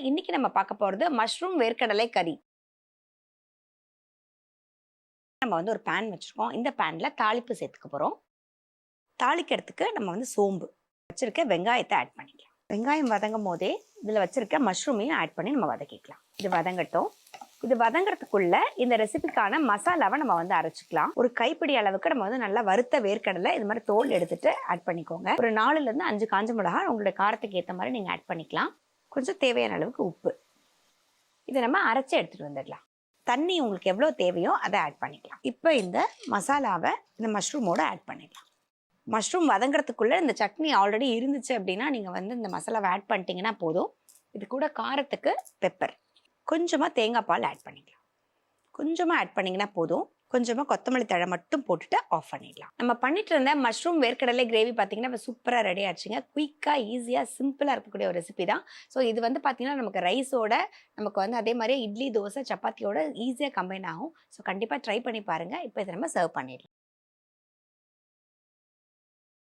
இன்னைக்கு நம்ம பார்க்க போறது மஷ்ரூம் வேர்க்கடலை கறி. நம்ம வந்து ஒரு பேன் வச்சிருக்கோம். இந்த பேன்ல தாளிப்பு சேர்த்துக்க போறோம். தாளிக்கிறதுக்கு நம்ம வந்து சோம்பு வச்சிருக்க வெங்காயத்தை ஆட் பண்ணிக்கலாம். வெங்காயம் வதங்கும் போதே இதில் வச்சிருக்க மஷ்ரூமையும் ஆட் பண்ணி நம்ம வதக்கிக்கலாம். இது வதங்கட்டும். இது வதங்குறதுக்குள்ள இந்த ரெசிபிக்கான மசாலாவை நம்ம வந்து அரைச்சிக்கலாம். ஒரு கைப்பிடி அளவுக்கு நம்ம வந்து நல்லா வறுத்த வேர்க்கடலை இது மாதிரி தோல் எடுத்துட்டு ஆட் பண்ணிக்கோங்க. ஒரு 4லேருந்து 5 காஞ்ச மிளகாய் உங்களுடைய காரத்துக்கு ஏற்ற மாதிரி நீங்கள் ஆட் பண்ணிக்கலாம். கொஞ்சம் தேவையான அளவுக்கு உப்பு. இதை நம்ம அரைச்சி எடுத்துகிட்டு வந்துடலாம். தண்ணி உங்களுக்கு எவ்வளோ தேவையோ அதை ஆட் பண்ணிக்கலாம். இப்போ இந்த மசாலாவை இந்த மஷ்ரூமோடு ஆட் பண்ணிக்கலாம். மஷ்ரூம் வதங்குறதுக்குள்ளே இந்த சட்னி ஆல்ரெடி இருந்துச்சு அப்படின்னா நீங்கள் வந்து இந்த மசாலாவை ஆட் பண்ணிட்டீங்கன்னா போதும். இது கூட காரத்துக்கு பெப்பர், கொஞ்சமாக தேங்காய் பால் ஆட் பண்ணிக்கலாம். கொஞ்சமாக ஆட் பண்ணிங்கன்னா போதும். கொஞ்சமாக கொத்தமல்லி தழை மட்டும் போட்டுட்டு ஆஃப் பண்ணிடலாம். நம்ம பண்ணிட்டு இருந்த மஷ்ரூம் வேர்க்கடலை கிரேவி பார்த்தீங்கன்னா இப்போ சூப்பராக ரெடி ஆச்சுங்க. குயிக்காக, ஈஸியாக, சிம்பிளாக இருக்கக்கூடிய ஒரு ரெசிபி தான். ஸோ இது வந்து பார்த்தீங்கன்னா நமக்கு ரைஸோட, நமக்கு வந்து அதே மாதிரியே இட்லி, தோசை, சப்பாத்தியோட ஈஸியாக கம்பைன் ஆகும். ஸோ கண்டிப்பாக ட்ரை பண்ணி பாருங்கள். இப்போ இதை நம்ம சர்வ் பண்ணிடலாம்.